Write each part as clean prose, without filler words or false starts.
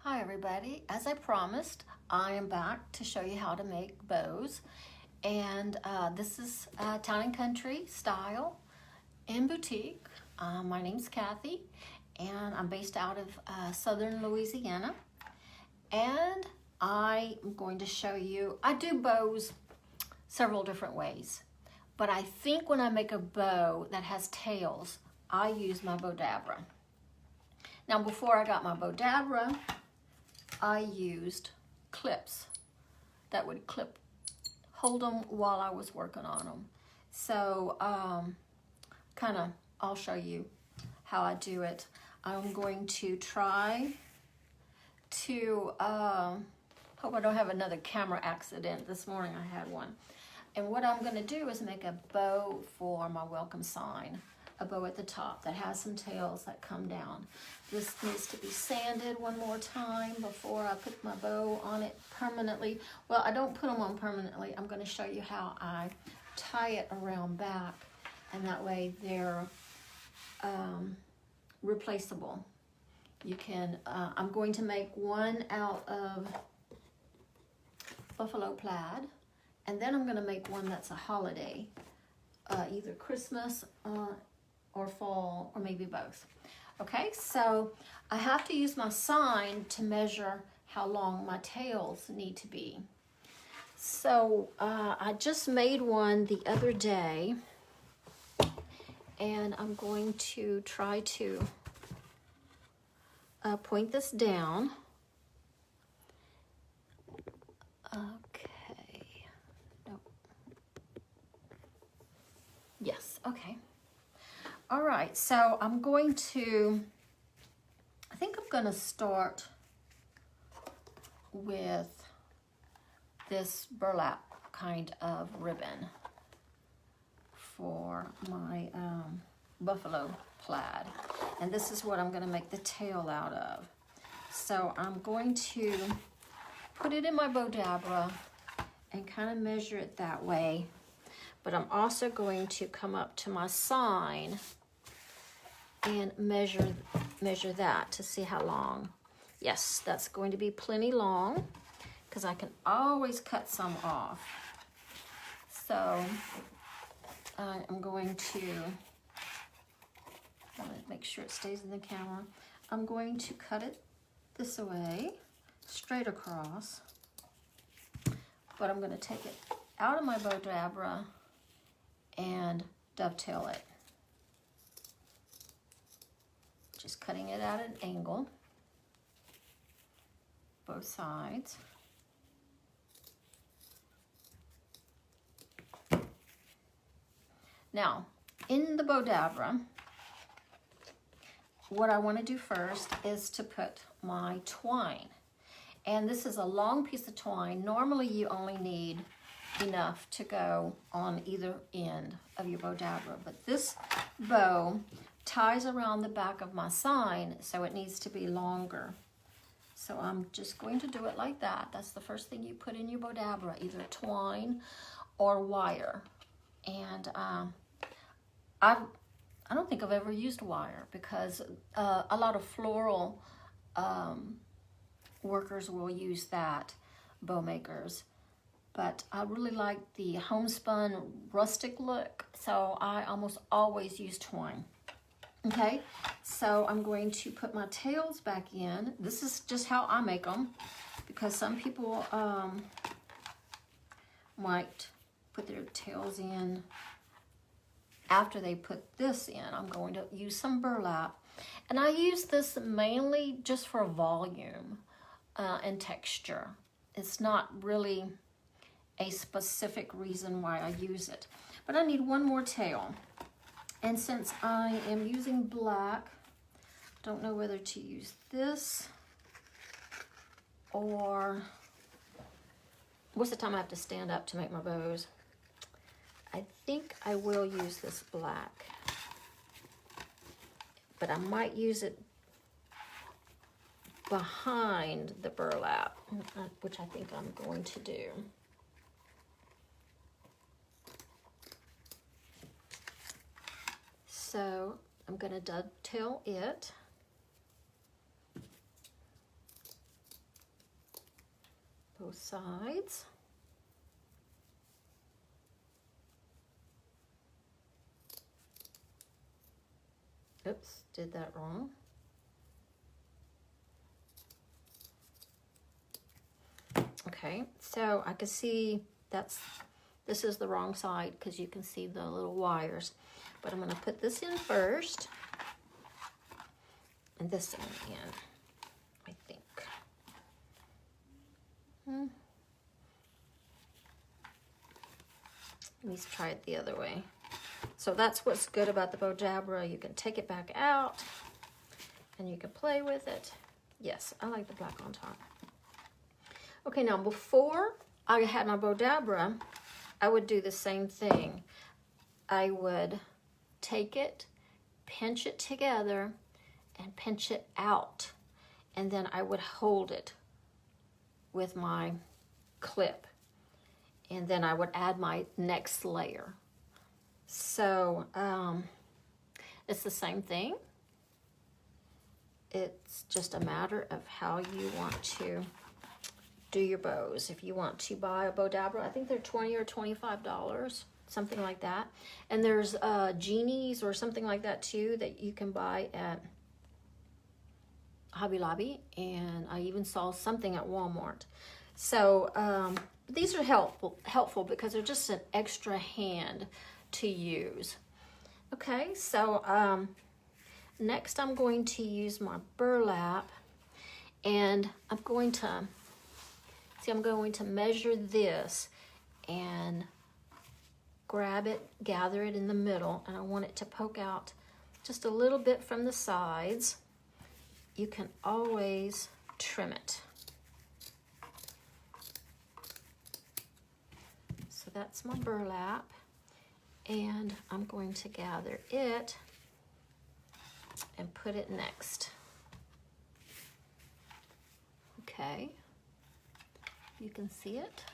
Hi everybody, as I promised, I am back to show you how to make bows, and this is Town and Country style in boutique. My name's Kathy and I'm based out of southern Louisiana, and I am going to show you, I do bows several different ways, but I think when I make a bow that has tails, I use my Bowdabra. Now before I got my Bowdabra, I used clips that would hold them while I was working on them. So I'll show you how I do it. I'm going to try to, hope I don't have another camera accident. This morning I had one. And what I'm gonna do is make a bow for my welcome sign. A bow at the top that has some tails that come down. This needs to be sanded one more time before I put my bow on it permanently. Well, I don't put them on permanently. I'm going to show you how I tie it around back, and that way they're replaceable. You can, I'm going to make one out of buffalo plaid, and then I'm going to make one that's a holiday, either Christmas or fall, or maybe both. Okay, so I have to use my sign to measure how long my tails need to be. So I just made one the other day, and I'm going to try to point this down. Okay, nope. Yes, okay. All right, so I'm going to, I think I'm gonna start with this burlap kind of ribbon for my buffalo plaid. And this is what I'm gonna make the tail out of. So I'm going to put it in my Bowdabra and kind of measure it that way. But I'm also going to come up to my sign and measure that to see how long. Yes, that's going to be plenty long, because I can always cut some off. So I'm going to make sure it stays in the camera. I'm going to cut it this way, straight across, but I'm going to take it out of my Bowdabra and dovetail it. Just cutting it at an angle, both sides. Now, in the Bowdabra, what I want to do first is to put my twine. And this is a long piece of twine. Normally you only need enough to go on either end of your Bowdabra, but this bow ties around the back of my sign, so it needs to be longer. So I'm just going to do it like that. That's the first thing you put in your Bowdabra, either twine or wire. And I don't think I've ever used wire, because a lot of floral workers will use that, bow makers. But I really like the homespun rustic look, so I almost always use twine. Okay, so I'm going to put my tails back in. This is just how I make them, because some people might put their tails in after they put this in. I'm going to use some burlap, and I use this mainly just for volume and texture. It's not really a specific reason why I use it, but I need one more tail. And since I am using black, don't know whether to use this or what's the time I have to stand up to make my bows. I think I will use this black, but I might use it behind the burlap, which I think I'm going to do. So I'm going to dovetail it both sides. Oops, did that wrong. Okay, so I can see this is the wrong side because you can see the little wires. But I'm going to put this in first and this in again, I think. Let me try it the other way. So that's what's good about the Bowdabra. You can take it back out and you can play with it. Yes, I like the black on top. Okay, now before I had my Bowdabra, I would do the same thing. I would take it, pinch it together, and pinch it out. And then I would hold it with my clip. And then I would add my next layer. So it's the same thing. It's just a matter of how you want to do your bows. If you want to buy a Bowdabra, I think they're $20 or $25, something like that. And there's genies or something like that too that you can buy at Hobby Lobby, and I even saw something at Walmart. So these are helpful because they're just an extra hand to use. Okay, so next I'm going to use my burlap, and I'm going to measure this and grab it, gather it in the middle, and I want it to poke out just a little bit from the sides. You can always trim it. So that's my burlap, and I'm going to gather it and put it next. Okay, you can see it.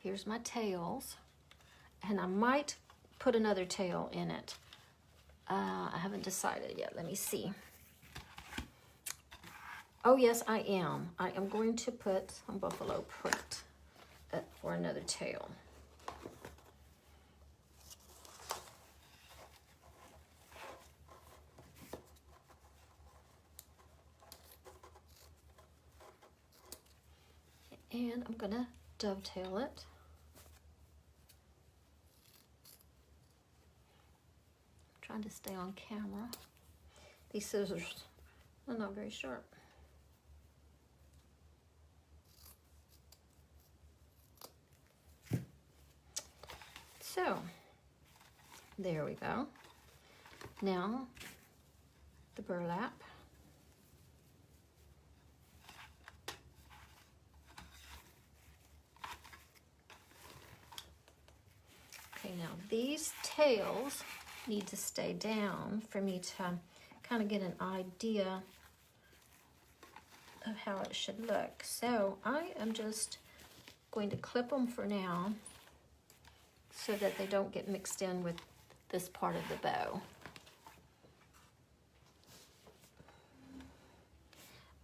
Here's my tails, and I might put another tail in it. I haven't decided yet. Let me see. Oh yes, I am. I am going to put some buffalo print for another tail. And I'm gonna dovetail it. Trying to stay on camera. These scissors are not very sharp. So, there we go. Now, the burlap. Okay, now these tails need to stay down for me to kind of get an idea of how it should look. So I am just going to clip them for now so that they don't get mixed in with this part of the bow.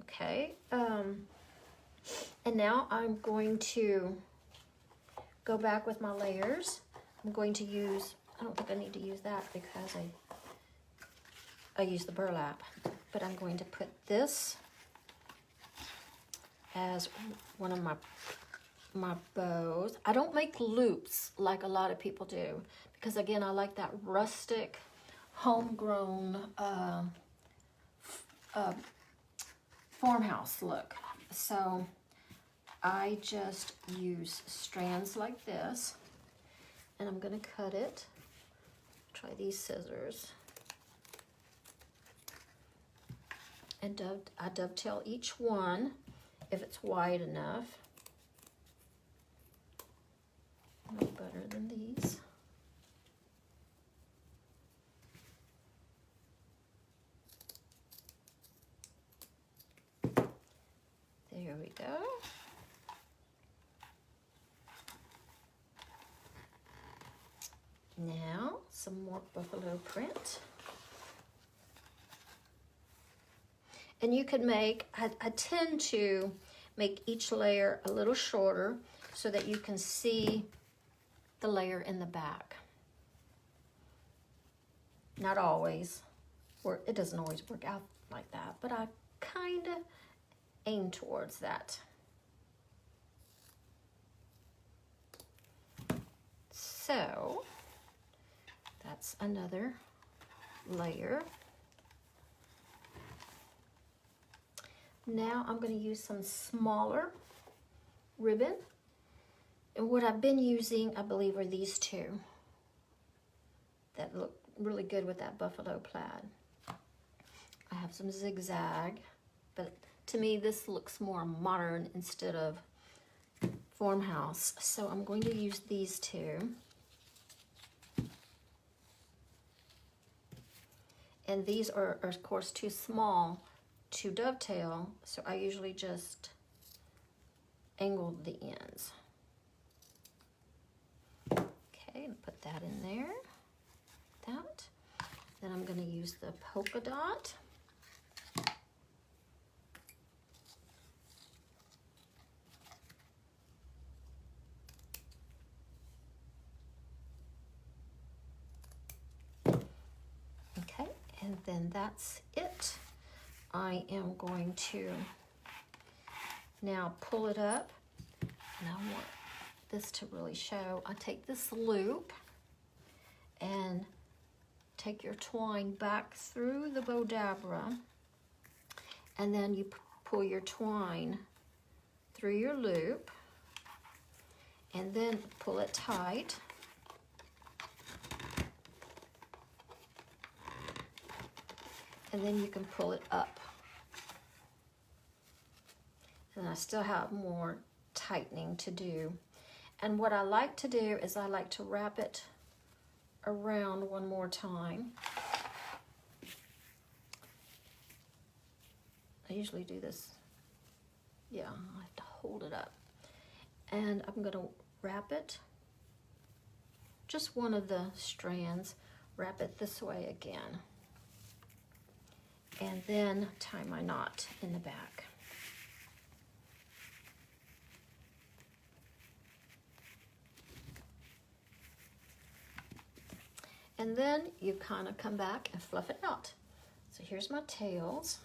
Okay, and now I'm going to go back with my layers. I'm going to use, I don't think I need to use that because I use the burlap, but I'm going to put this as one of my bows. I don't make loops like a lot of people do because again, I like that rustic, homegrown farmhouse look. So I just use strands like this, and I'm gonna cut it. Try these scissors. And I dovetail each one if it's wide enough. No better than these. There we go. Now, some more buffalo print. And you could make, I tend to make each layer a little shorter so that you can see the layer in the back. Not always, or it doesn't always work out like that, but I kind of aim towards that. So that's another layer. Now I'm going to use some smaller ribbon. And what I've been using, I believe, are these two that look really good with that buffalo plaid. I have some zigzag, but to me this looks more modern instead of farmhouse. So I'm going to use these two. And these are of course too small to dovetail, so I usually just angle the ends. Okay, and put that in there. That. Then I'm going to use the polka dot. Okay, and then that's it. I am going to now pull it up, and I want this to really show. I take this loop and take your twine back through the Bowdabra, and then you pull your twine through your loop, and then pull it tight. And then you can pull it up. And I still have more tightening to do. And what I like to do is I like to wrap it around one more time. I usually do this. Yeah, I have to hold it up. And I'm going to wrap it, just one of the strands, wrap it this way again. And then tie my knot in the back. And then you kind of come back and fluff it out. So here's my tails.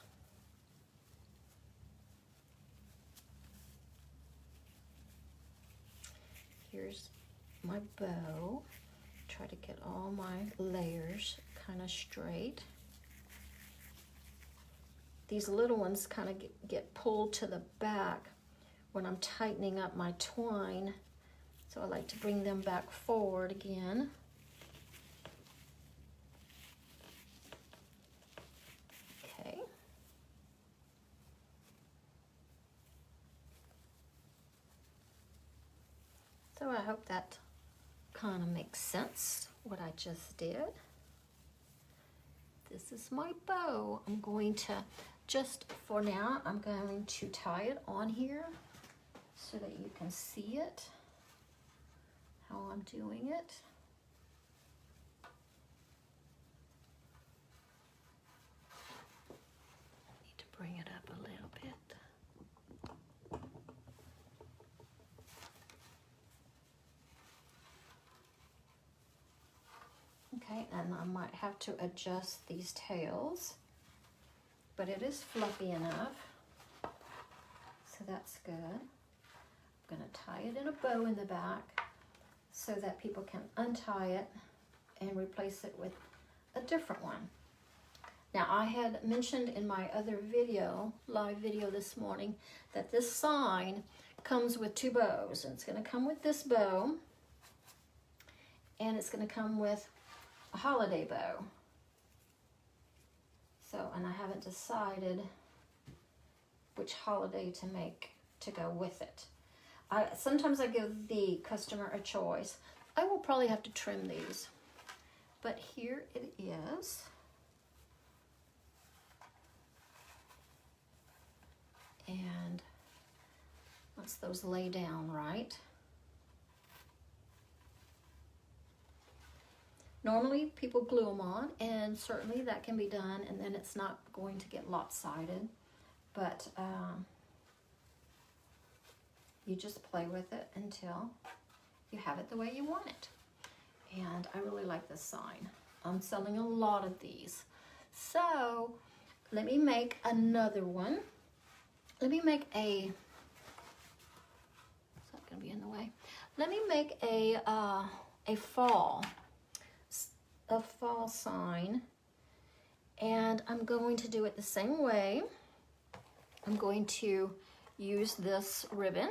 Here's my bow. Try to get all my layers kind of straight. These little ones kind of get pulled to the back when I'm tightening up my twine. So I like to bring them back forward again. Okay. So I hope that kind of makes sense, what I just did. This is my bow. I'm going to, just for now, I'm going to tie it on here so that you can see it, how I'm doing it. I need to bring it up a little bit. Okay, and I might have to adjust these tails, but it is fluffy enough, so that's good. I'm going to tie it in a bow in the back so that people can untie it and replace it with a different one. Now, I had mentioned in my other video, live video this morning, that this sign comes with two bows. And it's going to come with this bow, and it's going to come with a holiday bow. So, and I haven't decided which holiday to make to go with it. Sometimes I give the customer a choice. I will probably have to trim these, but here it is. And once those lay down right. Normally people glue them on, and certainly that can be done, and then it's not going to get lopsided. But you just play with it until you have it the way you want it. And I really like this sign. I'm selling a lot of these. So let me make another one. Let me make a, is that gonna be in the way? Let me make a fall sign. And I'm going to do it the same way. I'm going to use this ribbon.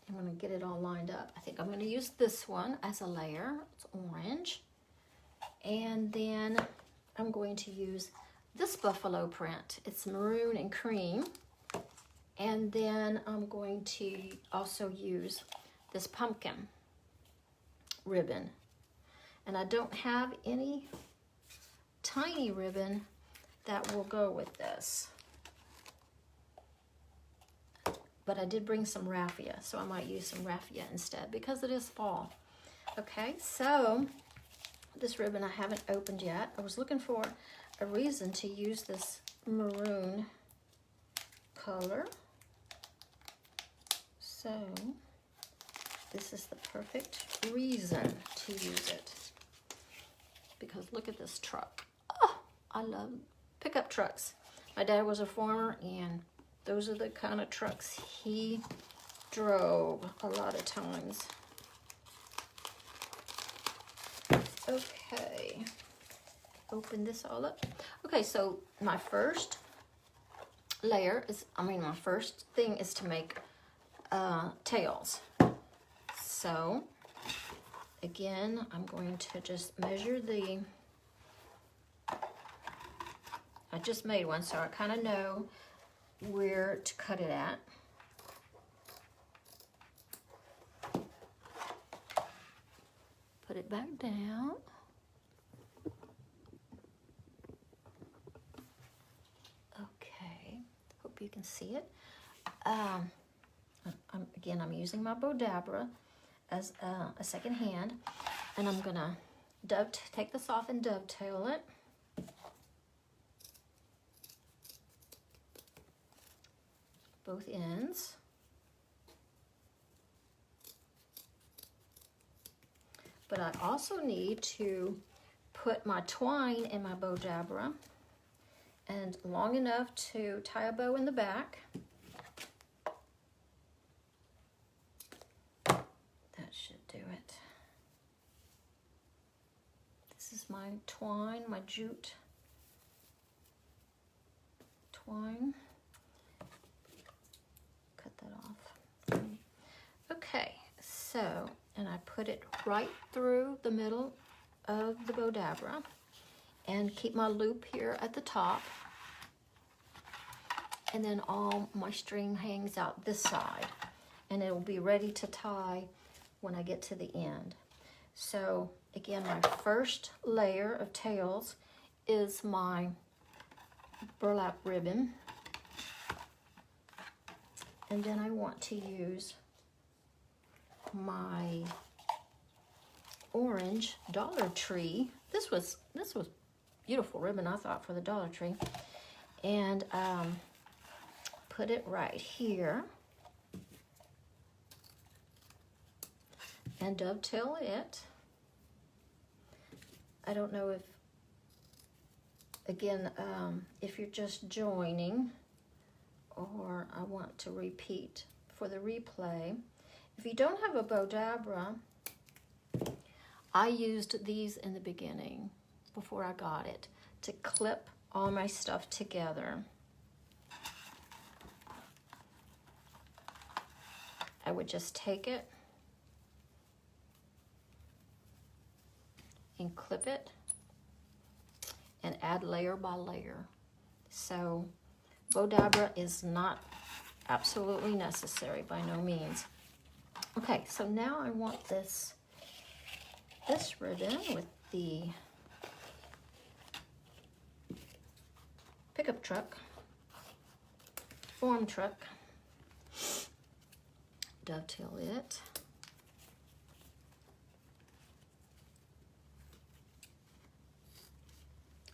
I'm going to get it all lined up. I think I'm going to use this one as a layer. It's orange. And then I'm going to use this buffalo print. It's maroon and cream. And then I'm going to also use this pumpkin ribbon. And I don't have any tiny ribbon that will go with this. But I did bring some raffia, so I might use some raffia instead because it is fall. Okay, so this ribbon I haven't opened yet. I was looking for a reason to use this maroon color. So this is the perfect reason to use it. Because look at this truck. Oh, I love pickup trucks. My dad was a farmer, and those are the kind of trucks he drove a lot of times. Okay, open this all up. Okay, so my first layer is, my first thing is to make tails. So again, I'm going to just measure the, I just made one, so I kind of know where to cut it at. Put it back down. Okay, hope you can see it. Again, I'm using my Bowdabra as a second hand, and I'm gonna take this off and dovetail it. Both ends. But I also need to put my twine in my Bowdabra, and long enough to tie a bow in the back. That should do it. This is my twine, my jute twine. Cut that off. Okay, so, and I put it right through the middle of the Bowdabra and keep my loop here at the top. And then all my string hangs out this side, and it will be ready to tie when I get to the end. So again, my first layer of tails is my burlap ribbon. And then I want to use my orange Dollar Tree. This was beautiful ribbon, I thought, for the Dollar Tree. And put it right here. And dovetail it. I don't know if, again, if you're just joining, or I want to repeat for the replay. If you don't have a Bowdabra, I used these in the beginning, before I got it, to clip all my stuff together. I would just take it and clip it and add layer by layer. So Bowdabra is not absolutely necessary, by no means. Okay, so now I want this ribbon with the pickup truck, form truck, dovetail it.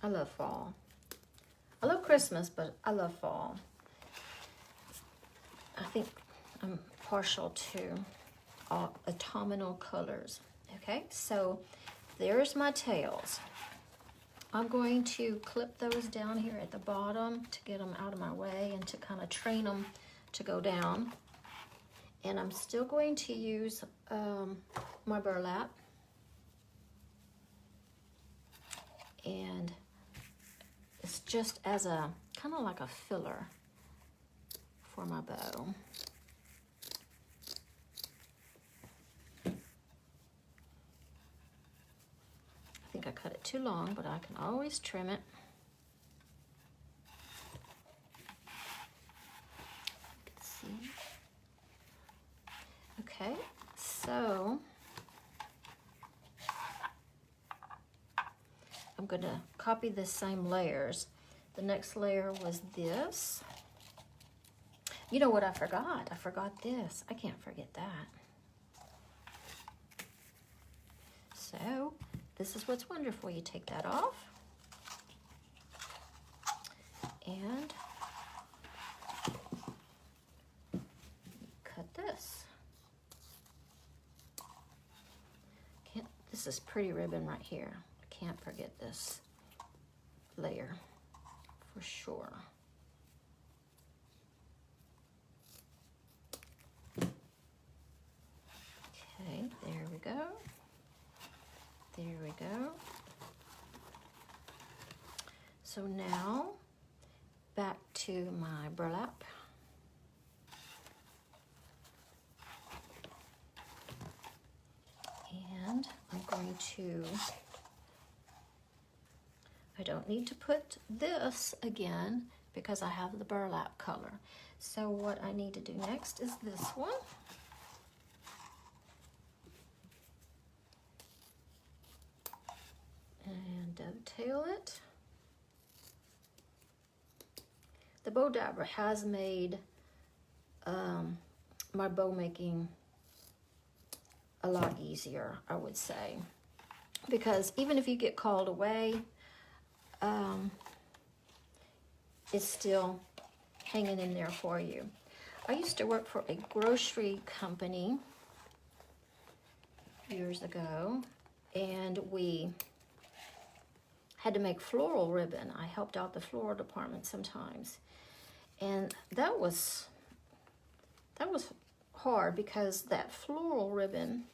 I love fall. I love Christmas, but I love fall. I think I'm partial to autumnal colors. Okay, so there's my tails. I'm going to clip those down here at the bottom to get them out of my way and to kind of train them to go down. And I'm still going to use my burlap. And it's just as a, kind of like a filler for my bow. I think I cut it too long, but I can always trim it. Let's see. Okay, so I'm going to copy the same layers. The next layer was this. You know what I forgot? I forgot this. I can't forget that. So this is what's wonderful. You take that off and cut this. This is pretty ribbon right here. I can't forget this layer for sure. Okay, there we go. There we go. So now back to my burlap. And I'm going to, I don't need to put this again because I have the burlap color. So what I need to do next is this one. And dovetail it. The Bowdabra has made my bow making a lot easier, I would say, because even if you get called away, it's still hanging in there for you. I used to work for a grocery company years ago, and we had to make floral ribbon. I helped out the floral department sometimes, and that was hard because that floral ribbon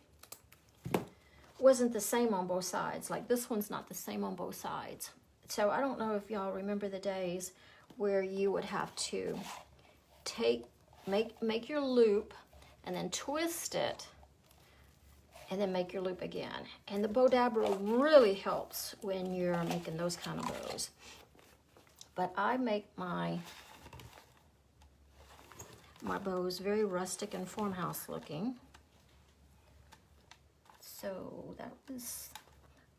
wasn't the same on both sides. Like this one's not the same on both sides. So I don't know if y'all remember the days where you would have to make your loop and then twist it and then make your loop again. And the Bowdabra really helps when you're making those kind of bows. But I make my bows very rustic and farmhouse looking. So that was,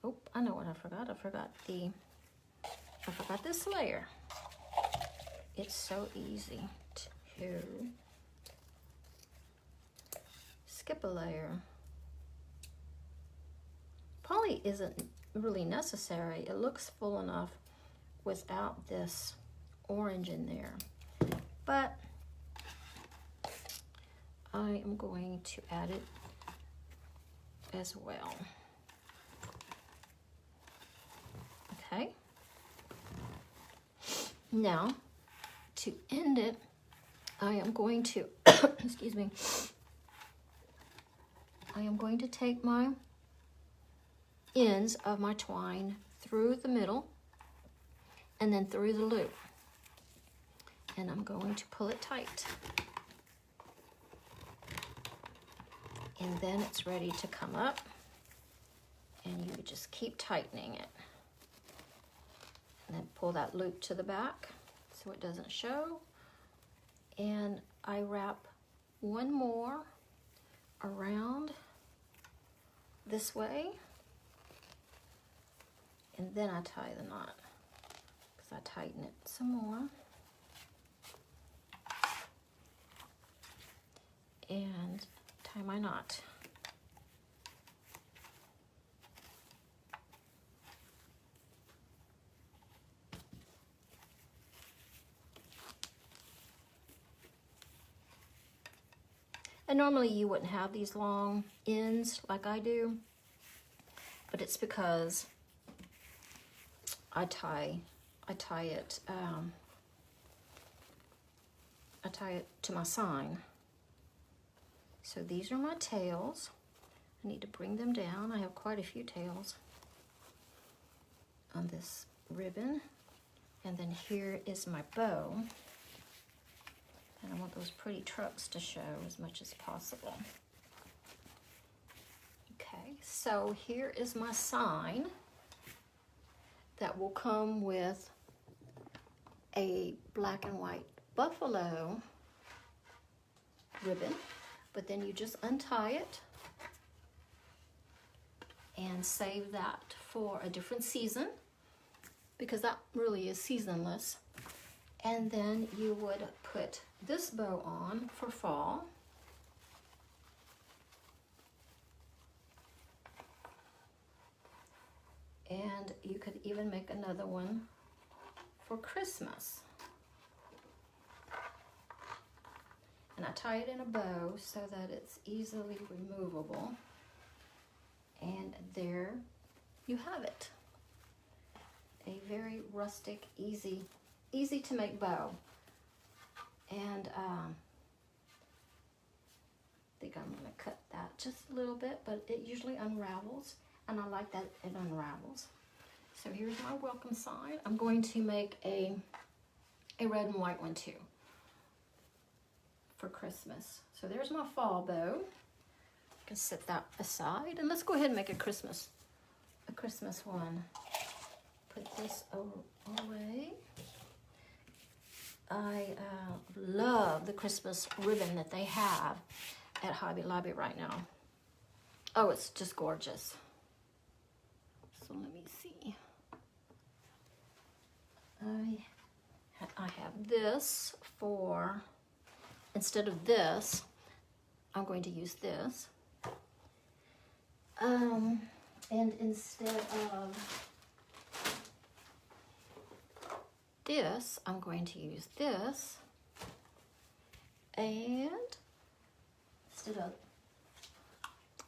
oh, I know what I forgot. I forgot this layer. It's so easy to skip a layer. Poly isn't really necessary. It looks full enough without this orange in there. But I am going to add it as well. Okay. Now, to end it, I am going to, excuse me, I am going to take my ends of my twine through the middle and then through the loop. And I'm going to pull it tight. And then it's ready to come up, and you just keep tightening it. And then pull that loop to the back so it doesn't show. And I wrap one more around this way, and then I tie the knot because I tighten it some more. And tie my knot. And normally you wouldn't have these long ends like I do, but it's because I tie it to my sign. So these are my tails. I need to bring them down. I have quite a few tails on this ribbon. And then here is my bow. And I want those pretty trucks to show as much as possible. Okay, so here is my sign that will come with a black and white buffalo ribbon, but then you just untie it and save that for a different season, because that really is seasonless. And then you would put this bow on for fall. And you could even make another one for Christmas. And I tie it in a bow so that it's easily removable. And there you have it. A very rustic, easy to make bow. And I think I'm gonna cut that just a little bit, but it usually unravels, and I like that it unravels. So here's my welcome sign. I'm going to make a red and white one too for Christmas. So there's my fall bow. I can set that aside, and let's go ahead and make a Christmas one. Put this away. I love the Christmas ribbon that they have at Hobby Lobby right now. Oh, it's just gorgeous. So let me see. I have this for, instead of this, I'm going to use this. And instead of this, I'm going to use this. And instead of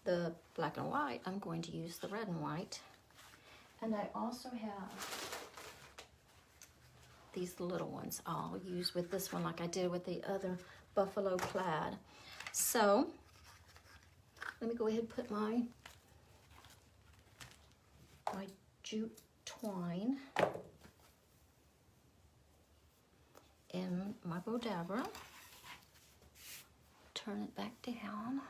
the black and white, I'm going to use the red and white. And I also have these little ones I'll use with this one, like I did with the other buffalo plaid. So let me go ahead and put my jute twine in my Bowdabra. Turn it back down.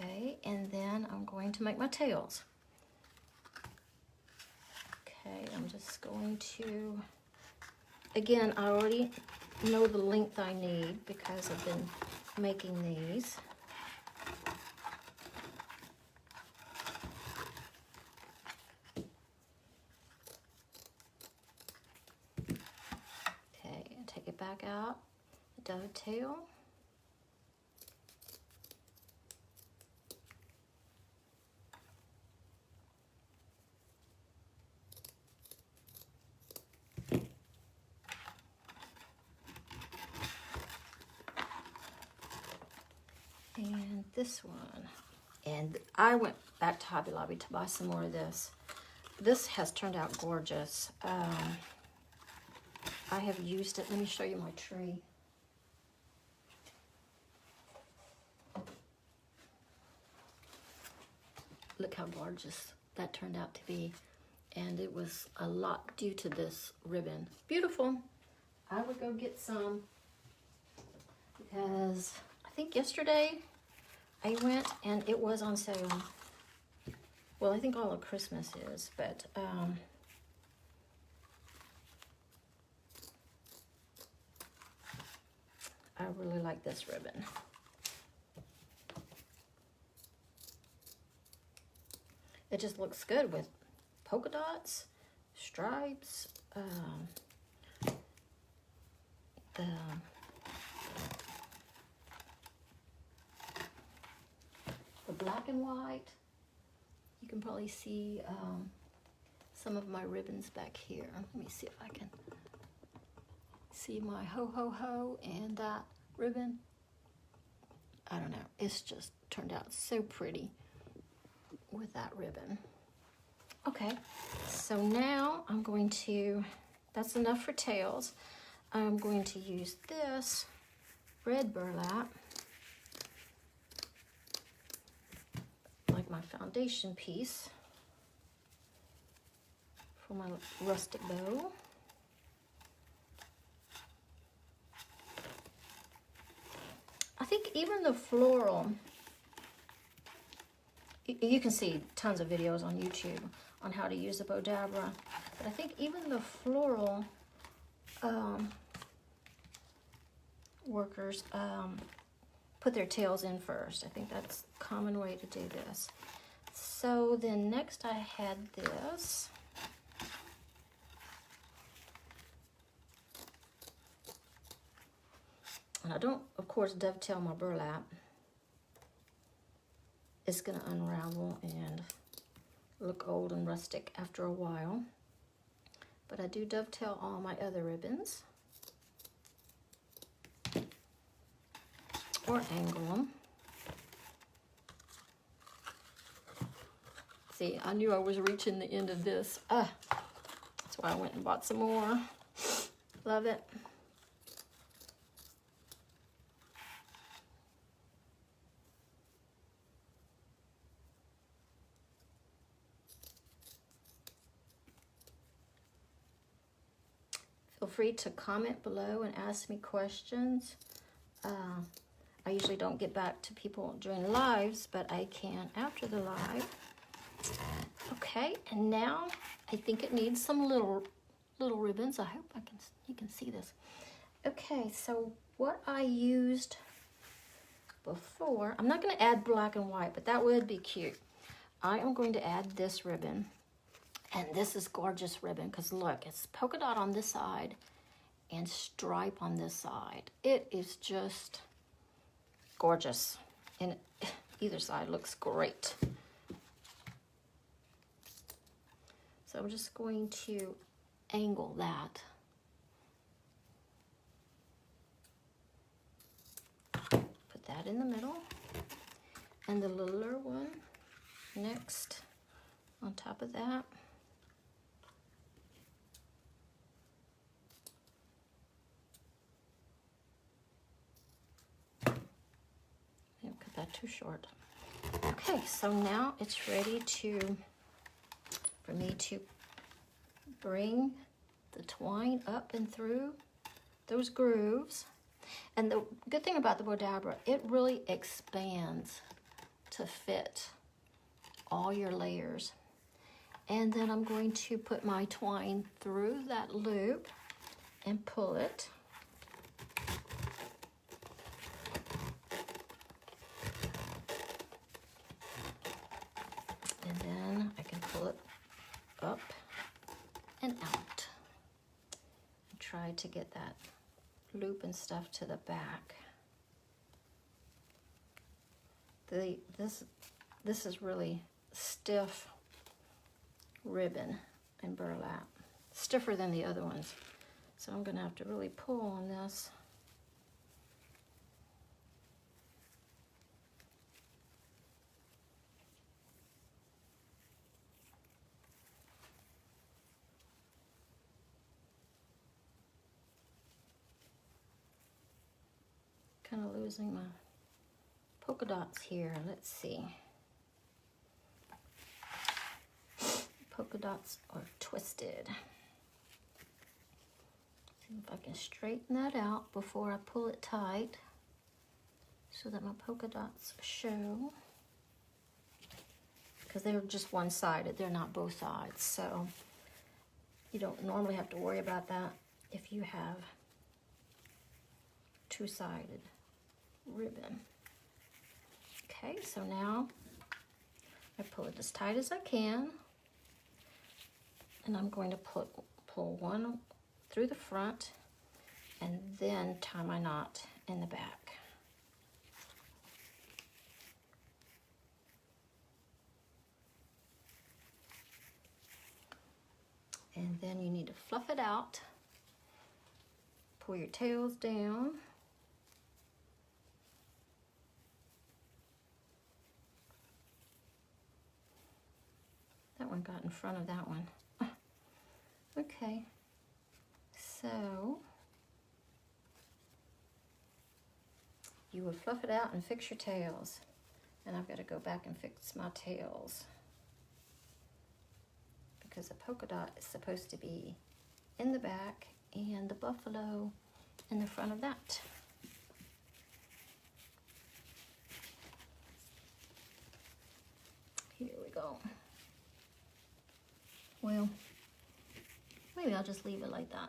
Okay, and then I'm going to make my tails. Okay, I'm just going to, again, I already know the length I need because I've been making these. Okay, and take it back out, the dovetail. And this one. And I went back to Hobby Lobby to buy some more of this. This has turned out gorgeous. I have used it. Let me show you my tree. Look how gorgeous that turned out to be. And it was a lot due to this ribbon. Beautiful. I would go get some because I think yesterday I went and it was on sale. Well, I think all of Christmas is, but I really like this ribbon. It just looks good with polka dots, stripes, the black and white. You can probably see some of my ribbons back here. Let me see if I can See my ho-ho-ho and that ribbon? I don't know, it's just turned out so pretty with that ribbon. Okay, so now I'm going to, that's enough for tails. I'm going to use this red burlap, like my foundation piece, for my rustic bow. I think even the floral, you can see tons of videos on YouTube on how to use the Bowdabra, but I think even the floral workers put their tails in first. I think that's a common way to do this. So then next I had this. And I don't, of course, dovetail my burlap. It's gonna unravel and look old and rustic after a while. But I do dovetail all my other ribbons. Or angle them. See, I knew I was reaching the end of this. That's why I went and bought some more. Love it. Feel free to comment below and ask me questions. I usually don't get back to people during lives, but I can after the live. Okay, and now I think it needs some little ribbons. I hope you can see this. Okay, so what I used before, I'm not going to add black and white, but that would be cute. I am going to add this ribbon. And this is gorgeous ribbon because look, it's polka dot on this side and stripe on this side. It is just gorgeous. And either side looks great. So I'm just going to angle that. Put that in the middle. And the littler one next on top of that. Cut that too short. Okay, so now it's ready for me to bring the twine up and through those grooves. And the good thing about the Bowdabra, it really expands to fit all your layers. And then I'm going to put my twine through that loop and pull it. And then I can pull it up and out. Try to get that loop and stuff to the back. This is really stiff ribbon and burlap, stiffer than the other ones. So I'm gonna have to really pull on this. Kind of losing my polka dots here. Let's see. Polka dots are twisted. See if I can straighten that out before I pull it tight so that my polka dots show. Because they're just one-sided, they're not both sides. So you don't normally have to worry about that if you have two-sided ribbon. Okay, so now I pull it as tight as I can, and I'm going to pull one through the front and then tie my knot in the back. And then you need to fluff it out, pull your tails down. That one got in front of that one. Okay, so you would fluff it out and fix your tails. And I've got to go back and fix my tails because the polka dot is supposed to be in the back and the buffalo in the front of that. Here we go. Well, maybe I'll just leave it like that.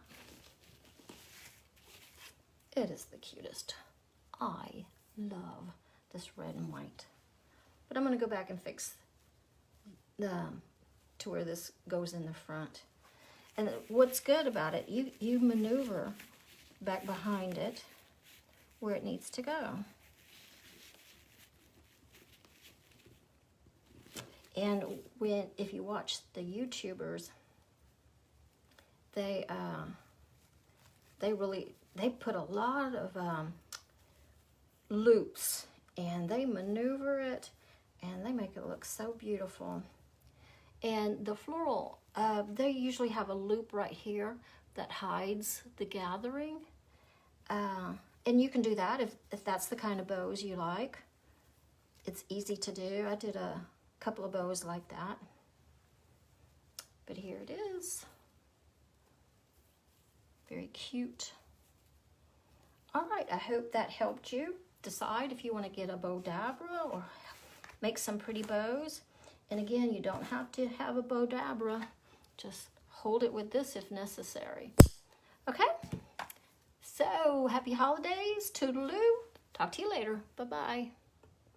It is the cutest. I love this red and white. But I'm going to go back and fix to where this goes in the front. And what's good about it, you maneuver back behind it where it needs to go. And if you watch the YouTubers, they put a lot of loops, and they maneuver it, and they make it look so beautiful. And the floral, they usually have a loop right here that hides the gathering. And you can do that if that's the kind of bows you like. It's easy to do. I did a couple of bows like that. But here it is. Very cute. All right, I hope that helped you decide if you want to get a Bowdabra or make some pretty bows. And again, you don't have to have a Bowdabra. Just hold it with this if necessary. Okay? So, happy holidays. Toodaloo. Talk to you later. Bye-bye.